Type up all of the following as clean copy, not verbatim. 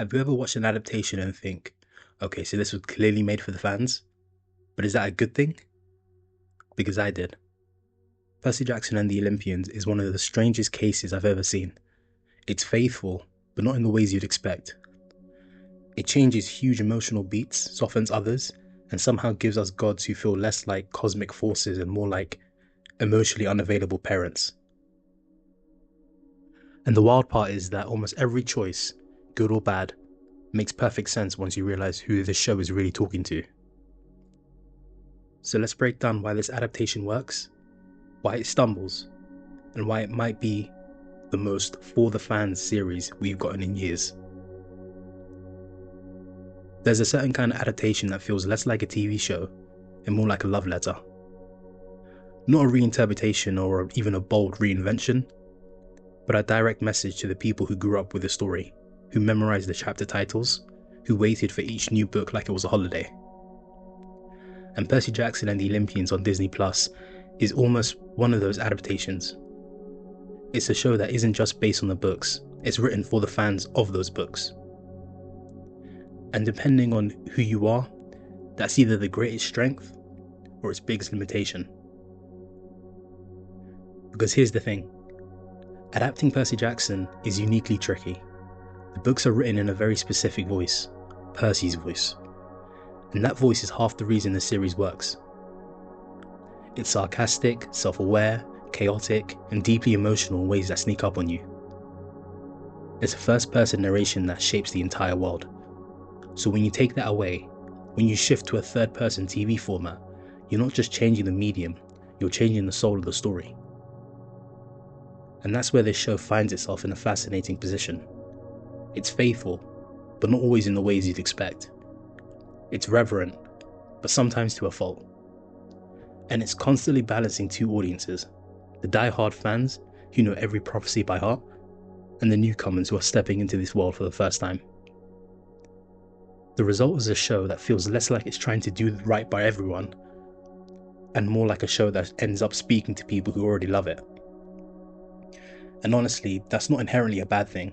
Have you ever watched an adaptation and think, okay, so this was clearly made for the fans, but is that a good thing? Because I did. Percy Jackson and the Olympians is one of the strangest cases I've ever seen. It's faithful, but not in the ways you'd expect. It changes huge emotional beats, softens others, and somehow gives us gods who feel less like cosmic forces and more like emotionally unavailable parents. And the wild part is that almost every choice, good or bad, makes perfect sense once you realize who this show is really talking to. So let's break down why this adaptation works, why it stumbles, and why it might be the most for the fans series we've gotten in years. There's a certain kind of adaptation that feels less like a TV show and more like a love letter. Not a reinterpretation or even a bold reinvention, but a direct message to the people who grew up with the story, who memorized the chapter titles, who waited for each new book like it was a holiday. And Percy Jackson and the Olympians on Disney Plus is almost one of those adaptations. It's a show that isn't just based on the books, it's written for the fans of those books. And depending on who you are, that's either the greatest strength or its biggest limitation. Because here's the thing, adapting Percy Jackson is uniquely tricky. The books are written in a very specific voice, Percy's voice. And that voice is half the reason the series works. It's sarcastic, self-aware, chaotic, and deeply emotional in ways that sneak up on you. It's a first-person narration that shapes the entire world. So when you take that away, when you shift to a third-person TV format, you're not just changing the medium, you're changing the soul of the story. And that's where this show finds itself in a fascinating position. It's faithful, but not always in the ways you'd expect. It's reverent, but sometimes to a fault. And it's constantly balancing two audiences, the die-hard fans who know every prophecy by heart, and the newcomers who are stepping into this world for the first time. The result is a show that feels less like it's trying to do right by everyone, and more like a show that ends up speaking to people who already love it. And honestly, that's not inherently a bad thing,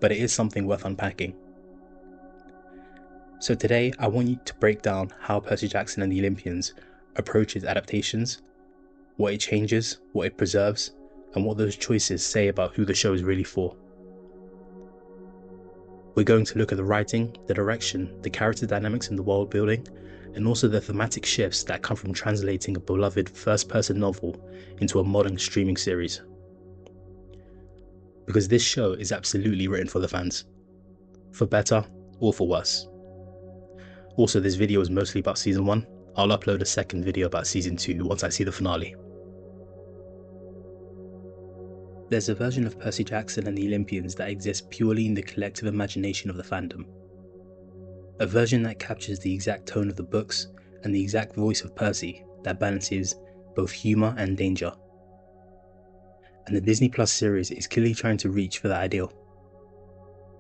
but it is something worth unpacking. So today, I want you to break down how Percy Jackson and the Olympians approaches adaptations, what it changes, what it preserves, and what those choices say about who the show is really for. We're going to look at the writing, the direction, the character dynamics and the world building, and also the thematic shifts that come from translating a beloved first-person novel into a modern streaming series. Because this show is absolutely written for the fans, for better or for worse. Also, this video is mostly about season 1. I'll upload a second video about season 2 once I see the finale. There's a version of Percy Jackson and the Olympians that exists purely in the collective imagination of the fandom. A version that captures the exact tone of the books and the exact voice of Percy that balances both humour and danger. And the Disney Plus series is clearly trying to reach for that ideal.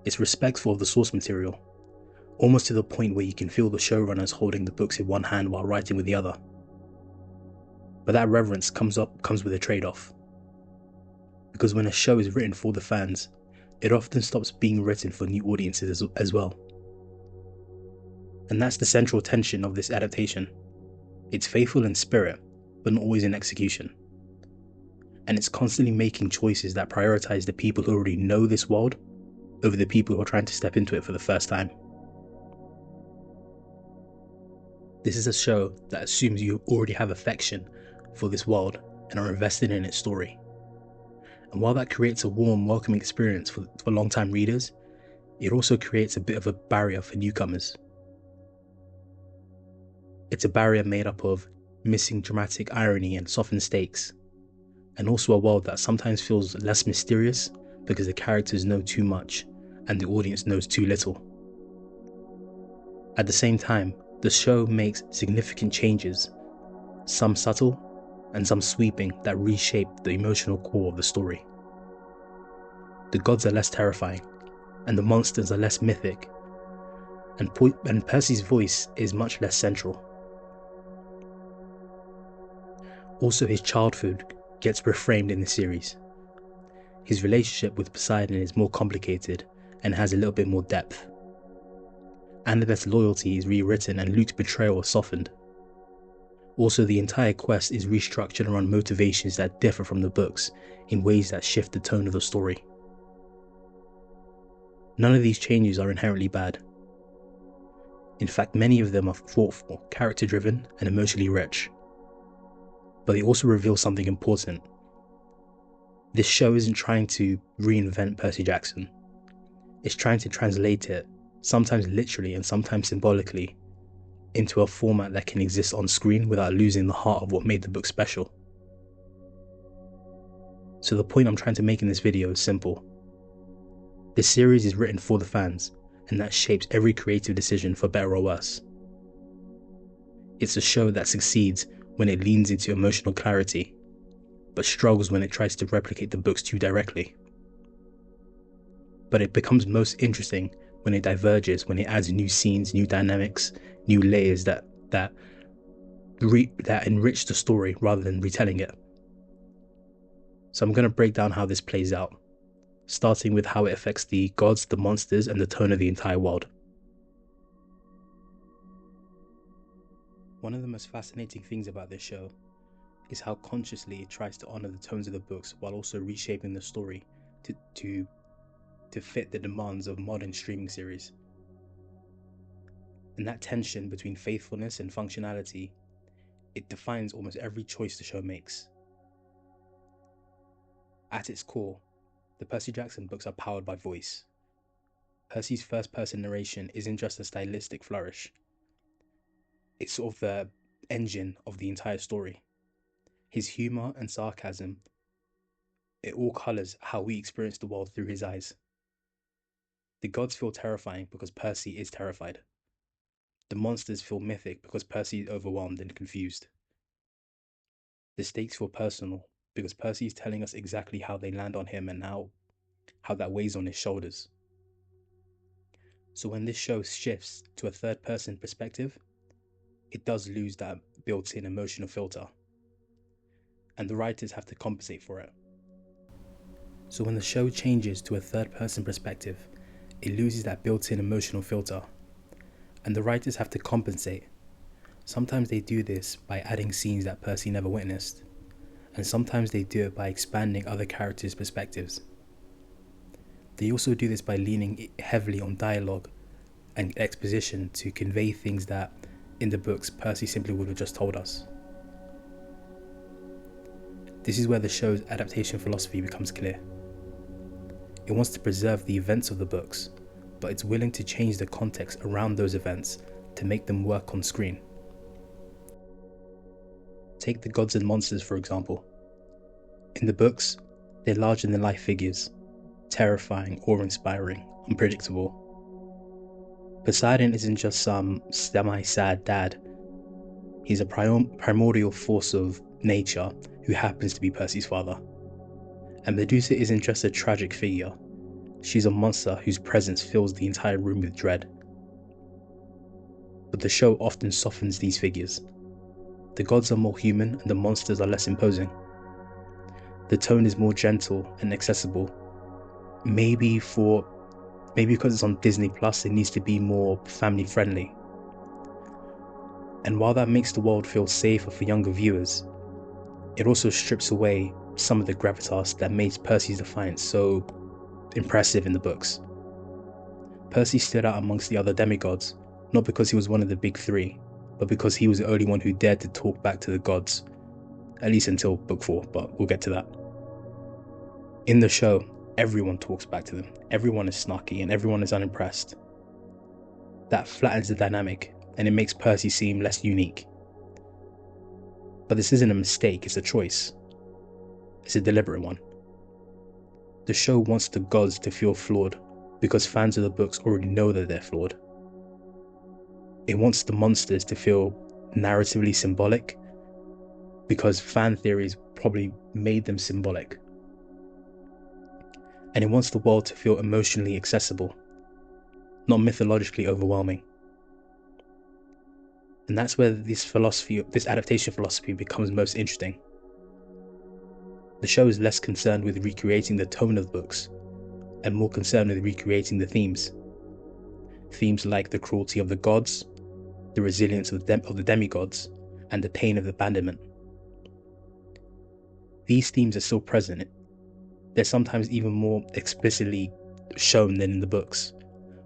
It's respectful of the source material, almost to the point where you can feel the showrunners holding the books in one hand while writing with the other. But that reverence comes with a trade-off. Because when a show is written for the fans, it often stops being written for new audiences as well. And that's the central tension of this adaptation. It's faithful in spirit, but not always in execution. And it's constantly making choices that prioritize the people who already know this world over the people who are trying to step into it for the first time. This is a show that assumes you already have affection for this world and are invested in its story. And while that creates a warm, welcoming experience for long-time readers, it also creates a bit of a barrier for newcomers. It's a barrier made up of missing dramatic irony and softened stakes, and also a world that sometimes feels less mysterious because the characters know too much and the audience knows too little. At the same time, the show makes significant changes, some subtle and some sweeping, that reshape the emotional core of the story. The gods are less terrifying, and the monsters are less mythic, and Percy's voice is much less central. Also, his childhood gets reframed in the series. His relationship with Poseidon is more complicated, and has a little bit more depth. Annabeth's loyalty is rewritten and Luke's betrayal is softened. Also, the entire quest is restructured around motivations that differ from the books in ways that shift the tone of the story. None of these changes are inherently bad. In fact, many of them are thoughtful, character-driven, and emotionally rich. But they also reveal something important. This show isn't trying to reinvent Percy Jackson. It's trying to translate it, sometimes literally and sometimes symbolically, into a format that can exist on screen without losing the heart of what made the book special. So the point I'm trying to make in this video is simple. This series is written for the fans, and that shapes every creative decision for better or worse. It's a show that succeeds when it leans into emotional clarity, but struggles when it tries to replicate the books too directly. But it becomes most interesting when it diverges, when it adds new scenes, new dynamics, new layers that enrich the story rather than retelling it. So I'm going to break down how this plays out, starting with how it affects the gods, the monsters, and the tone of the entire world. One of the most fascinating things about this show is how consciously it tries to honor the tones of the books while also reshaping the story to fit the demands of modern streaming series. And that tension between faithfulness and functionality, it defines almost every choice the show makes. At its core, the Percy Jackson books are powered by voice. Percy's first-person narration isn't just a stylistic flourish. It's sort of the engine of the entire story. His humor and sarcasm, it all colors how we experience the world through his eyes. The gods feel terrifying because Percy is terrified. The monsters feel mythic because Percy is overwhelmed and confused. The stakes feel personal because Percy is telling us exactly how they land on him and how that weighs on his shoulders. So when this show shifts to a third-person perspective, it does lose that built-in emotional filter, and the writers have to compensate for it. So when the show changes to a third-person perspective, it loses that built-in emotional filter, and the writers have to compensate. Sometimes they do this by adding scenes that Percy never witnessed, and sometimes they do it by expanding other characters' perspectives. They also do this by leaning heavily on dialogue and exposition to convey things that, in the books, Percy simply would have just told us. This is where the show's adaptation philosophy becomes clear. It wants to preserve the events of the books, but it's willing to change the context around those events to make them work on screen. Take the gods and monsters, for example. In the books, they're larger-than-life figures, terrifying, awe-inspiring, unpredictable. Poseidon isn't just some semi-sad dad. He's a primordial force of nature who happens to be Percy's father. And Medusa isn't just a tragic figure. She's a monster whose presence fills the entire room with dread. But the show often softens these figures. The gods are more human and the monsters are less imposing. The tone is more gentle and accessible. Maybe because it's on Disney Plus, it needs to be more family friendly. And while that makes the world feel safer for younger viewers, it also strips away some of the gravitas that made Percy's defiance so impressive in the books. Percy stood out amongst the other demigods, not because he was one of the big three, but because he was the only one who dared to talk back to the gods, at least until book 4, but we'll get to that. In the show, everyone talks back to them, everyone is snarky and everyone is unimpressed. That flattens the dynamic and it makes Percy seem less unique. But this isn't a mistake, it's a choice. It's a deliberate one. The show wants the gods to feel flawed because fans of the books already know that they're flawed. It wants the monsters to feel narratively symbolic because fan theories probably made them symbolic. And it wants the world to feel emotionally accessible, not mythologically overwhelming. And that's where this adaptation philosophy becomes most interesting. The show is less concerned with recreating the tone of the books and more concerned with recreating the themes. Themes like the cruelty of the gods, the resilience of the demigods, and the pain of abandonment. These themes are still present. They're sometimes even more explicitly shown than in the books,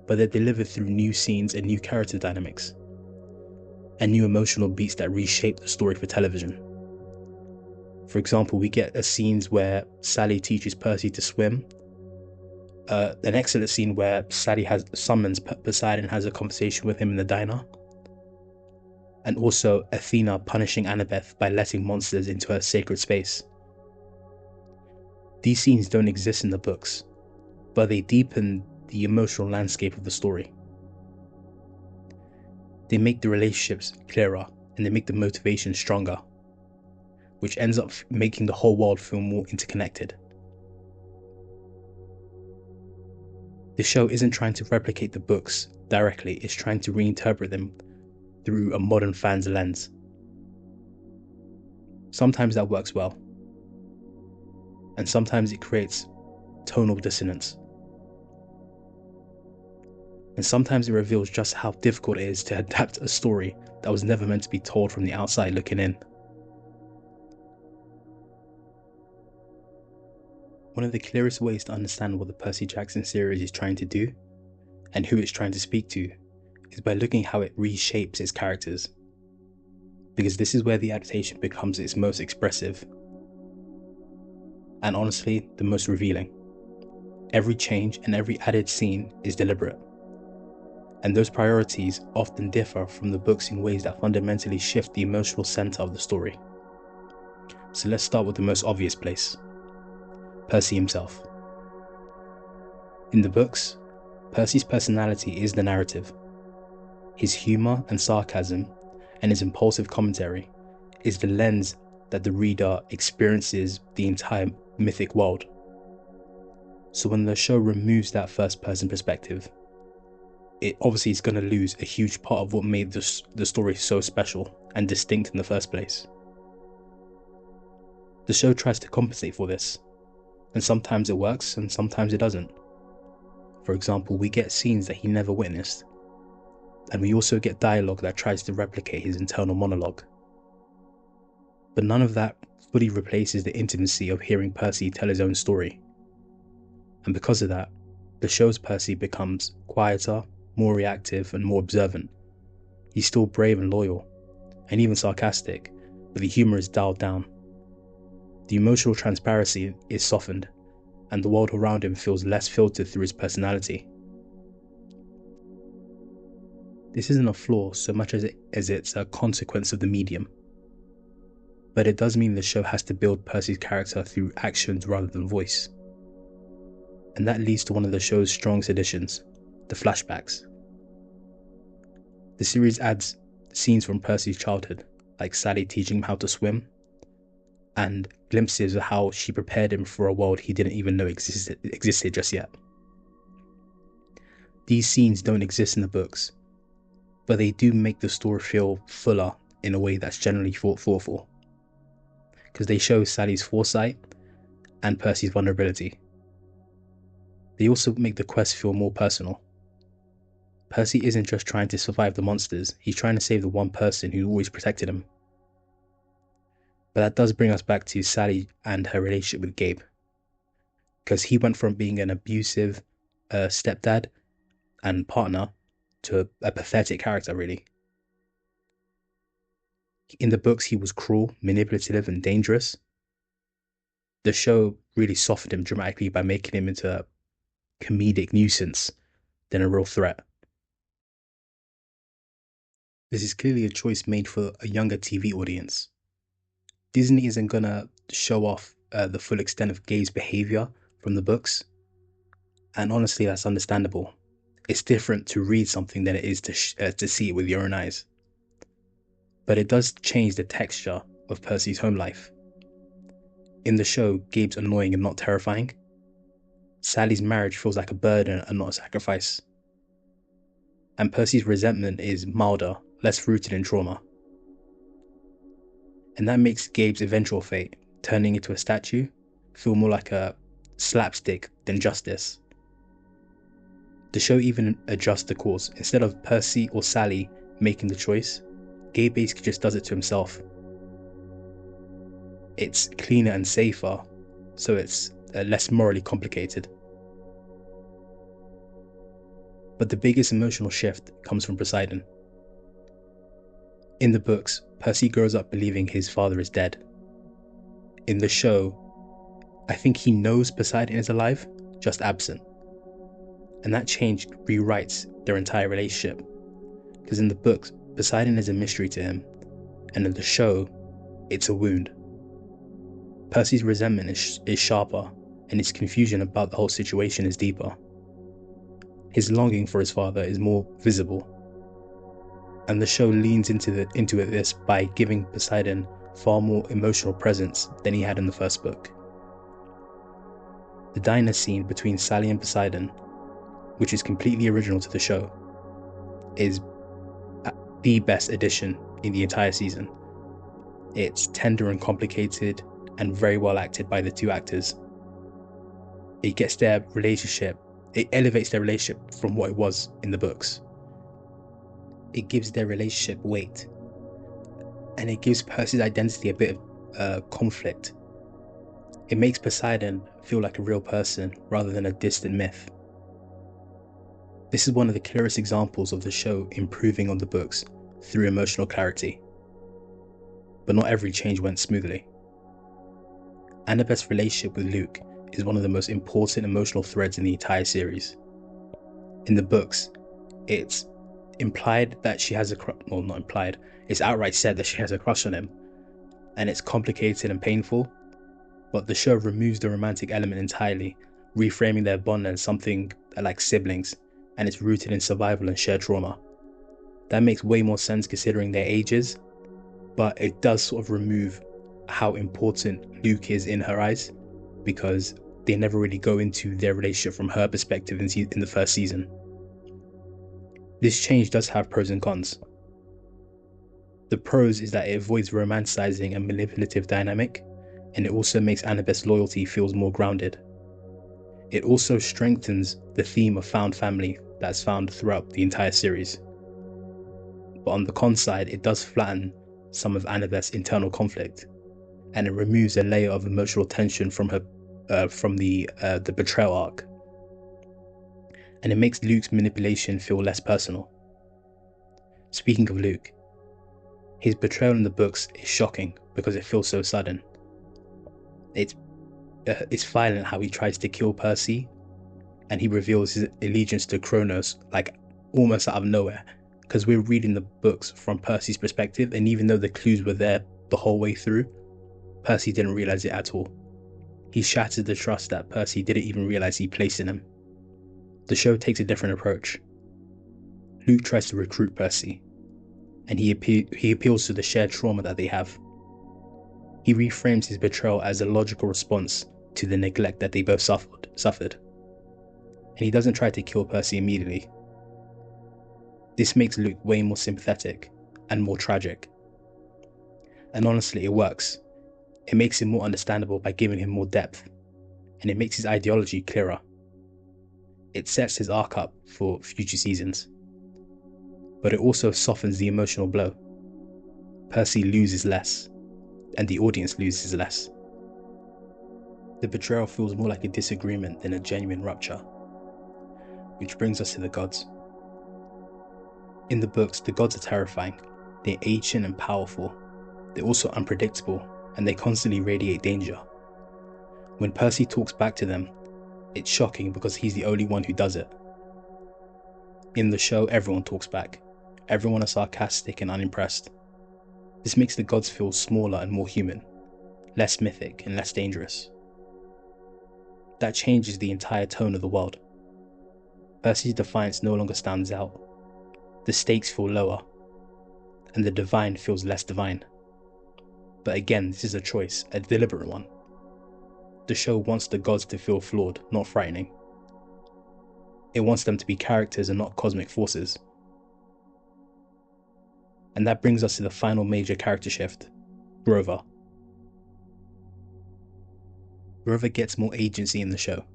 but they're delivered through new scenes and new character dynamics, and new emotional beats that reshape the story for television. For example, we get scenes where Sally teaches Percy to swim, an excellent scene where Sally summons Poseidon and has a conversation with him in the diner, and also Athena punishing Annabeth by letting monsters into her sacred space. These scenes don't exist in the books, but they deepen the emotional landscape of the story. They make the relationships clearer, and they make the motivation stronger, which ends up making the whole world feel more interconnected. The show isn't trying to replicate the books directly, it's trying to reinterpret them through a modern fan's lens. Sometimes that works well, and sometimes it creates tonal dissonance. And sometimes it reveals just how difficult it is to adapt a story that was never meant to be told from the outside looking in. One of the clearest ways to understand what the Percy Jackson series is trying to do, and who it's trying to speak to, is by looking how it reshapes its characters. Because this is where the adaptation becomes its most expressive, and honestly, the most revealing. Every change and every added scene is deliberate, and those priorities often differ from the books in ways that fundamentally shift the emotional center of the story. So let's start with the most obvious place: Percy himself. In the books, Percy's personality is the narrative. His humor and sarcasm, and his impulsive commentary, is the lens that the reader experiences the entire mythic world. So when the show removes that first-person perspective, it obviously is going to lose a huge part of what made the story so special and distinct in the first place. The show tries to compensate for this, and sometimes it works and sometimes it doesn't. For example, we get scenes that he never witnessed, and we also get dialogue that tries to replicate his internal monologue. But none of that fully replaces the intimacy of hearing Percy tell his own story. And because of that, the show's Percy becomes quieter, more reactive, and more observant. He's still brave and loyal, and even sarcastic, but the humor is dialed down. The emotional transparency is softened, and the world around him feels less filtered through his personality. This isn't a flaw so much as it's a consequence of the medium. But it does mean the show has to build Percy's character through actions rather than voice. And that leads to one of the show's strongest additions, the flashbacks. The series adds scenes from Percy's childhood, like Sally teaching him how to swim, and glimpses of how she prepared him for a world he didn't even know existed just yet. These scenes don't exist in the books, but they do make the story feel fuller in a way that's generally thoughtful, because they show Sally's foresight and Percy's vulnerability. They also make the quest feel more personal. Percy isn't just trying to survive the monsters, he's trying to save the one person who always protected him. But that does bring us back to Sally and her relationship with Gabe, because he went from being an abusive stepdad and partner to a pathetic character, really. In the books, he was cruel, manipulative, and dangerous. The show really softened him dramatically by making him into a comedic nuisance than a real threat. This is clearly a choice made for a younger TV audience. Disney isn't gonna show off the full extent of Gabe's behavior from the books, and honestly, that's understandable. It's different to read something than it is to see it with your own eyes. But it does change the texture of Percy's home life. In the show, Gabe's annoying and not terrifying. Sally's marriage feels like a burden and not a sacrifice. And Percy's resentment is milder, less rooted in trauma. And that makes Gabe's eventual fate, turning into a statue, feel more like a slapstick than justice. The show even adjusts the course. Instead of Percy or Sally making the choice, Gabe basically just does it to himself. It's cleaner and safer, so it's less morally complicated. But the biggest emotional shift comes from Poseidon. In the books, Percy grows up believing his father is dead. In the show, I think he knows Poseidon is alive, just absent. And that change rewrites their entire relationship. Because in the books, Poseidon is a mystery to him, and in the show, it's a wound. Percy's resentment is sharper, and his confusion about the whole situation is deeper. His longing for his father is more visible. And the show leans into this by giving Poseidon far more emotional presence than he had in the first book. The diner scene between Sally and Poseidon, which is completely original to the show, is the best addition in the entire season. It's tender and complicated and very well acted by the two actors. It gets their relationship, it elevates their relationship from what it was in the books. It gives their relationship weight, and it gives Percy's identity a bit of conflict. It makes Poseidon feel like a real person rather than a distant myth. This is one of the clearest examples of the show improving on the books through emotional clarity. But not every change went smoothly. Annabeth's relationship with Luke is one of the most important emotional threads in the entire series. In the books, it's implied that she has well, not implied, it's outright said that she has a crush on him, and it's complicated and painful, but the show removes the romantic element entirely, reframing their bond as something like siblings, and it's rooted in survival and shared trauma. That makes way more sense considering their ages, but it does sort of remove how important Luke is in her eyes, because they never really go into their relationship from her perspective in the first season. This change does have pros and cons. The pros is that it avoids romanticizing a manipulative dynamic, and it also makes Annabeth's loyalty feels more grounded. It also strengthens the theme of found family that's found throughout the entire series. But on the con side, it does flatten some of Annabeth's internal conflict, and it removes a layer of emotional tension from the betrayal arc. And it makes Luke's manipulation feel less personal. Speaking of Luke, his betrayal in the books is shocking because it feels so sudden. It's violent how he tries to kill Percy, and he reveals his allegiance to Kronos like almost out of nowhere, because we're reading the books from Percy's perspective, and even though the clues were there the whole way through, Percy didn't realize it at all. He shattered the trust that Percy didn't even realize he placed in him. The show takes a different approach. Luke tries to recruit Percy, and he appeals to the shared trauma that they have. He reframes his betrayal as a logical response to the neglect that they both suffered. And he doesn't try to kill Percy immediately. This makes Luke way more sympathetic and more tragic. And honestly, it works. It makes him more understandable by giving him more depth, and it makes his ideology clearer. It sets his arc up for future seasons. But it also softens the emotional blow. Percy loses less, and the audience loses less. The betrayal feels more like a disagreement than a genuine rupture. Which brings us to the gods. In the books, the gods are terrifying. They're ancient and powerful. They're also unpredictable, and they constantly radiate danger. When Percy talks back to them, it's shocking because he's the only one who does it. In the show, everyone talks back. Everyone is sarcastic and unimpressed. This makes the gods feel smaller and more human, less mythic and less dangerous. That changes the entire tone of the world. Percy's defiance no longer stands out. The stakes feel lower, and the divine feels less divine. But again, this is a choice, a deliberate one. The show wants the gods to feel flawed, not frightening. It wants them to be characters and not cosmic forces. And that brings us to the final major character shift, Grover. Grover gets more agency in the show.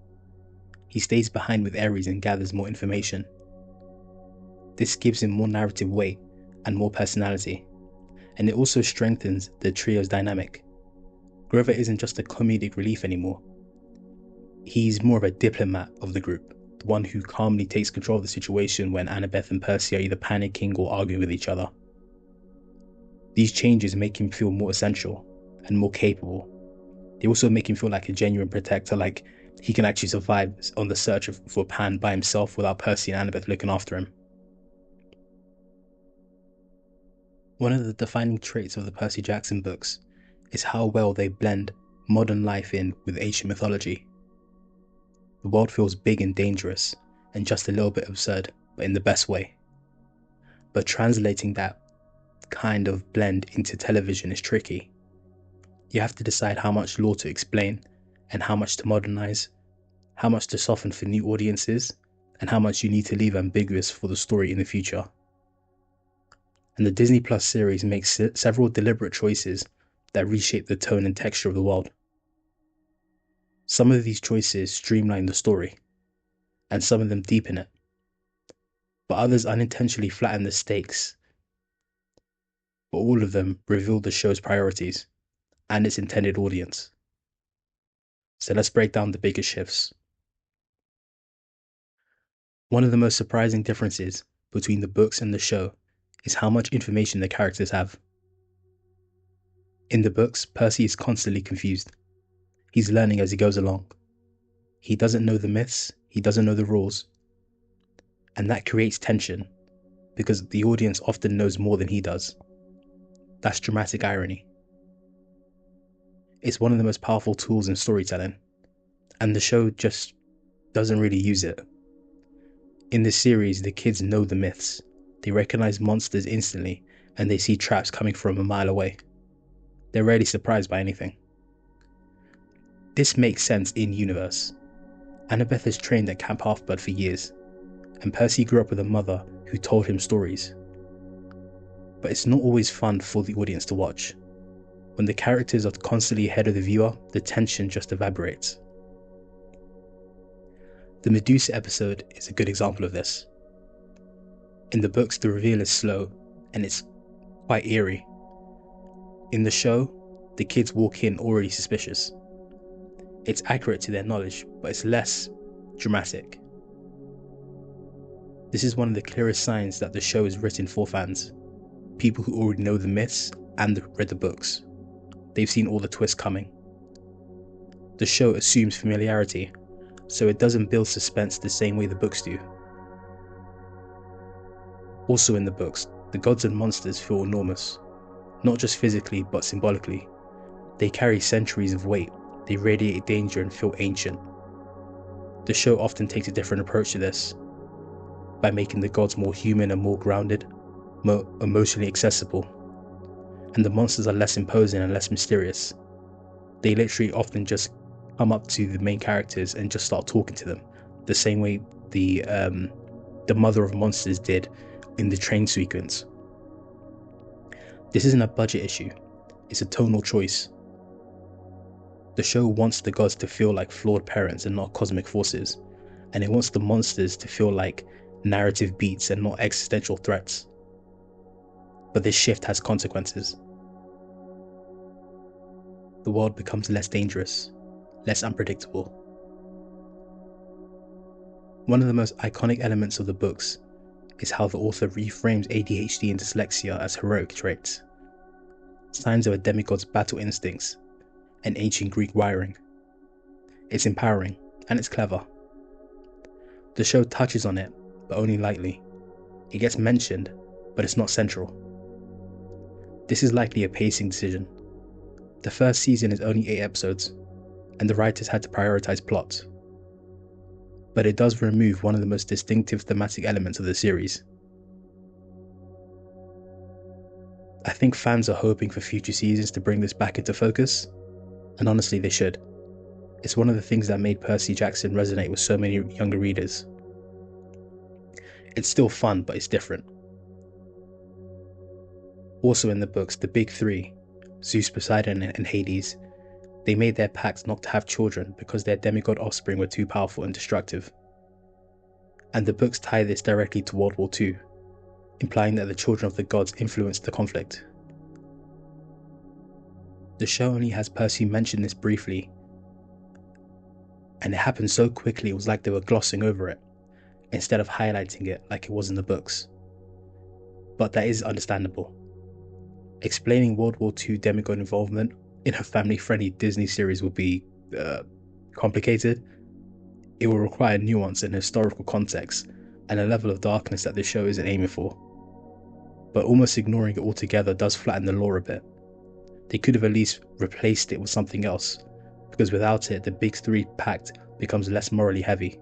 he stays behind with Ares and gathers more information. This gives him more narrative weight and more personality, and it also strengthens the trio's dynamic. Grover isn't just a comedic relief anymore. He's more of a diplomat of the group, the one who calmly takes control of the situation when Annabeth and Percy are either panicking or arguing with each other. These changes make him feel more essential and more capable. They also make him feel like a genuine protector, like he can actually survive on the search for Pan by himself without Percy and Annabeth looking after him. One of the defining traits of the Percy Jackson books is how well they blend modern life in with ancient mythology. The world feels big and dangerous, and just a little bit absurd, but in the best way. But translating that kind of blend into television is tricky. You have to decide how much lore to explain, and how much to modernize, how much to soften for new audiences, and how much you need to leave ambiguous for the story in the future. And the Disney Plus series makes several deliberate choices that reshape the tone and texture of the world. Some of these choices streamline the story, and some of them deepen it, but others unintentionally flatten the stakes. But all of them reveal the show's priorities and its intended audience. So let's break down the biggest shifts. One of the most surprising differences between the books and the show is how much information the characters have. In the books, Percy is constantly confused. He's learning as he goes along. He doesn't know the myths, he doesn't know the rules. And that creates tension, because the audience often knows more than he does. That's dramatic irony. It's one of the most powerful tools in storytelling, and the show just doesn't really use it. In this series, the kids know the myths. They recognize monsters instantly, and they see traps coming from a mile away. They're rarely surprised by anything. This makes sense in universe. Annabeth has trained at Camp Half-Blood for years, and Percy grew up with a mother who told him stories. But it's not always fun for the audience to watch. When the characters are constantly ahead of the viewer, the tension just evaporates. The Medusa episode is a good example of this. In the books, the reveal is slow, and it's quite eerie. In the show, the kids walk in already suspicious. It's accurate to their knowledge, but it's less dramatic. This is one of the clearest signs that the show is written for fans. People who already know the myths and read the books. They've seen all the twists coming. The show assumes familiarity, so it doesn't build suspense the same way the books do. Also in the books, the gods and monsters feel enormous, not just physically but symbolically. They carry centuries of weight, they radiate danger and feel ancient. The show often takes a different approach to this, by making the gods more human and more grounded, more emotionally accessible. And the monsters are less imposing and less mysterious. They literally often just come up to the main characters and just start talking to them, the same way the mother of monsters did in the train sequence. This isn't a budget issue, it's a tonal choice. The show wants the gods to feel like flawed parents and not cosmic forces, and it wants the monsters to feel like narrative beats and not existential threats. But this shift has consequences. The world becomes less dangerous, less unpredictable. One of the most iconic elements of the books is how the author reframes ADHD and dyslexia as heroic traits, signs of a demigod's battle instincts and ancient Greek wiring. It's empowering, and it's clever. The show touches on it, but only lightly. It gets mentioned, but it's not central. This is likely a pacing decision. The first season is only 8 episodes, and the writers had to prioritize plot. But it does remove one of the most distinctive thematic elements of the series. I think fans are hoping for future seasons to bring this back into focus, and honestly they should. It's one of the things that made Percy Jackson resonate with so many younger readers. It's still fun, but it's different. Also in the books, the big three, Zeus, Poseidon, and Hades, They made their pact not to have children because their demigod offspring were too powerful and destructive. And the books tie this directly to World War II, implying that the children of the gods influenced the conflict. The show only has Percy mention this briefly, and it happened so quickly it was like they were glossing over it, instead of highlighting it like it was in the books. But that is understandable. Explaining World War II demigod involvement in a family-friendly Disney series would be complicated. It will require nuance and historical context, and a level of darkness that this show isn't aiming for. But almost ignoring it altogether does flatten the lore a bit. They could have at least replaced it with something else, because without it, the Big Three pact becomes less morally heavy.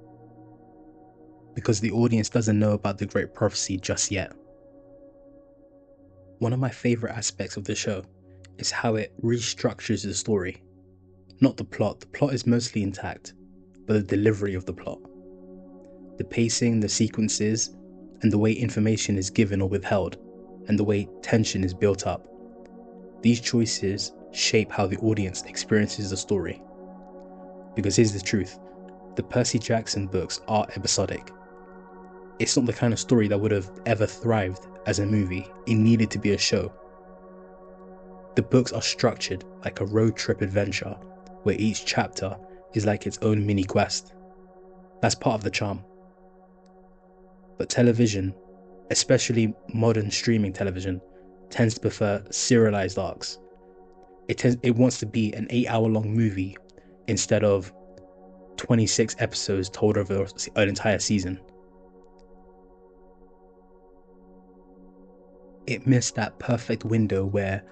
Because the audience doesn't know about the Great Prophecy just yet. One of my favourite aspects of the show is how it restructures the story. Not the plot is mostly intact, but the delivery of the plot. The pacing, the sequences, and the way information is given or withheld, and the way tension is built up. These choices shape how the audience experiences the story. Because here's the truth, the Percy Jackson books are episodic. It's not the kind of story that would have ever thrived as a movie. It needed to be a show. The books are structured like a road trip adventure, where each chapter is like its own mini quest. That's part of the charm. But television, especially modern streaming television, tends to prefer serialized arcs. It wants to be an 8-hour-long movie instead of 26 episodes told over an entire season. It missed that perfect window where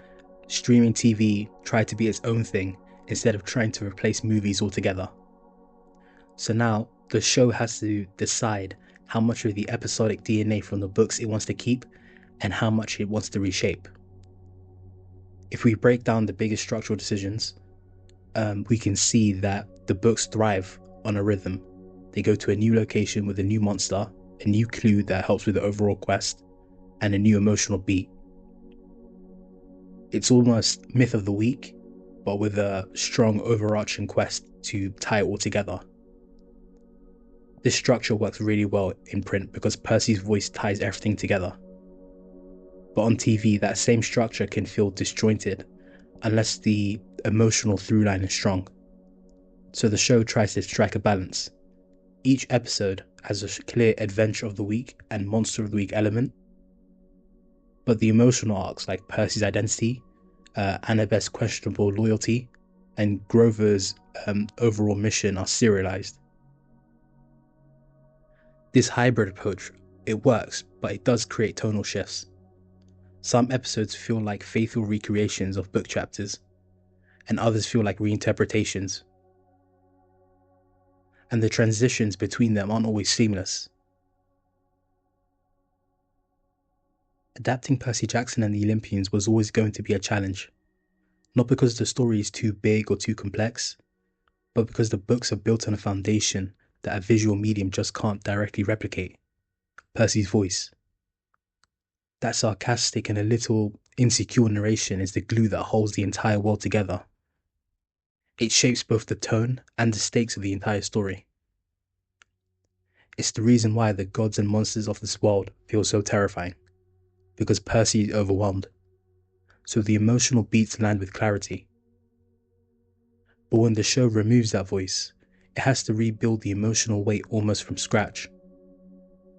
streaming TV tried to be its own thing instead of trying to replace movies altogether. So now the show has to decide how much of the episodic DNA from the books it wants to keep and how much it wants to reshape. If we break down the biggest structural decisions, we can see that the books thrive on a rhythm. They go to a new location with a new monster, a new clue that helps with the overall quest, and a new emotional beat. It's almost myth of the week, but with a strong overarching quest to tie it all together. This structure works really well in print because Percy's voice ties everything together. But on TV, that same structure can feel disjointed unless the emotional through line is strong. So the show tries to strike a balance. Each episode has a clear adventure of the week and monster of the week element, but the emotional arcs like Percy's identity, Annabeth's questionable loyalty, and Grover's overall mission are serialized. This hybrid approach, it works, but it does create tonal shifts. Some episodes feel like faithful recreations of book chapters, and others feel like reinterpretations. And the transitions between them aren't always seamless. Adapting Percy Jackson and the Olympians was always going to be a challenge, not because the story is too big or too complex, but because the books are built on a foundation that a visual medium just can't directly replicate: Percy's voice. That sarcastic and a little insecure narration is the glue that holds the entire world together. It shapes both the tone and the stakes of the entire story. It's the reason why the gods and monsters of this world feel so terrifying, because Percy is overwhelmed, so the emotional beats land with clarity. But when the show removes that voice, it has to rebuild the emotional weight almost from scratch.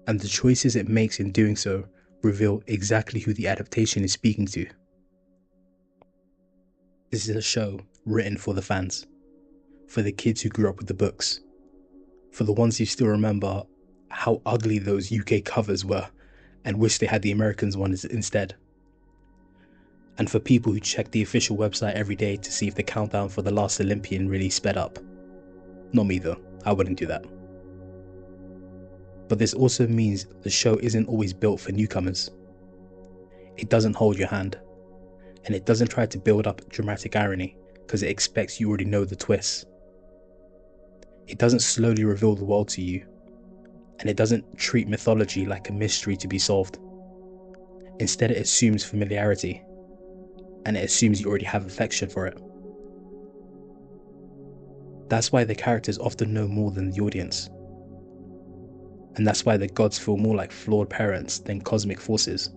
And the choices it makes in doing so reveal exactly who the adaptation is speaking to. This is a show written for the fans, for the kids who grew up with the books, for the ones who still remember how ugly those UK covers were and wish they had the Americans ones instead. And for people who check the official website every day to see if the countdown for the last Olympian really sped up. Not me though, I wouldn't do that. But this also means the show isn't always built for newcomers. It doesn't hold your hand, and it doesn't try to build up dramatic irony because it expects you already know the twists. It doesn't slowly reveal the world to you, and it doesn't treat mythology like a mystery to be solved. Instead, it assumes familiarity, and it assumes you already have affection for it. That's why the characters often know more than the audience. And that's why the gods feel more like flawed parents than cosmic forces.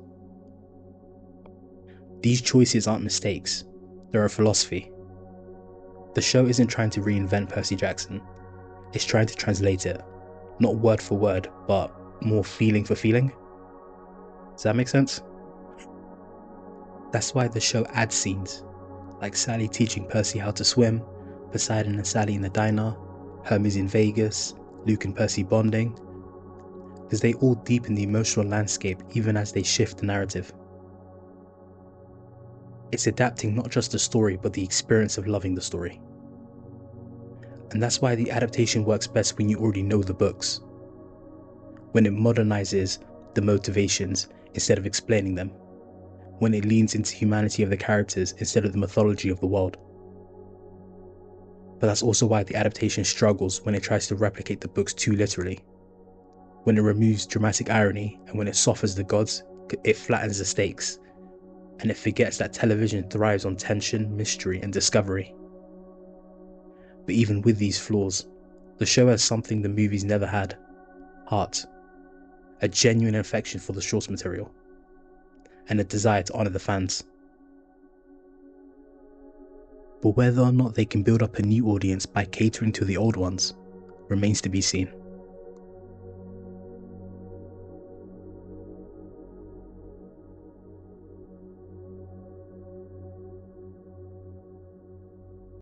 These choices aren't mistakes, they're a philosophy. The show isn't trying to reinvent Percy Jackson, it's trying to translate it, not word for word, but more feeling for feeling. Does that make sense? That's why the show adds scenes, like Sally teaching Percy how to swim, Poseidon and Sally in the diner, Hermes in Vegas, Luke and Percy bonding, because they all deepen the emotional landscape even as they shift the narrative. It's adapting not just the story, but the experience of loving the story. And that's why the adaptation works best when you already know the books. When it modernizes the motivations instead of explaining them. When it leans into humanity of the characters instead of the mythology of the world. But that's also why the adaptation struggles when it tries to replicate the books too literally. When it removes dramatic irony and when it softens the gods, it flattens the stakes. And it forgets that television thrives on tension, mystery, and discovery. But even with these flaws, the show has something the movies never had: heart, a genuine affection for the source material, and a desire to honour the fans. But whether or not they can build up a new audience by catering to the old ones remains to be seen.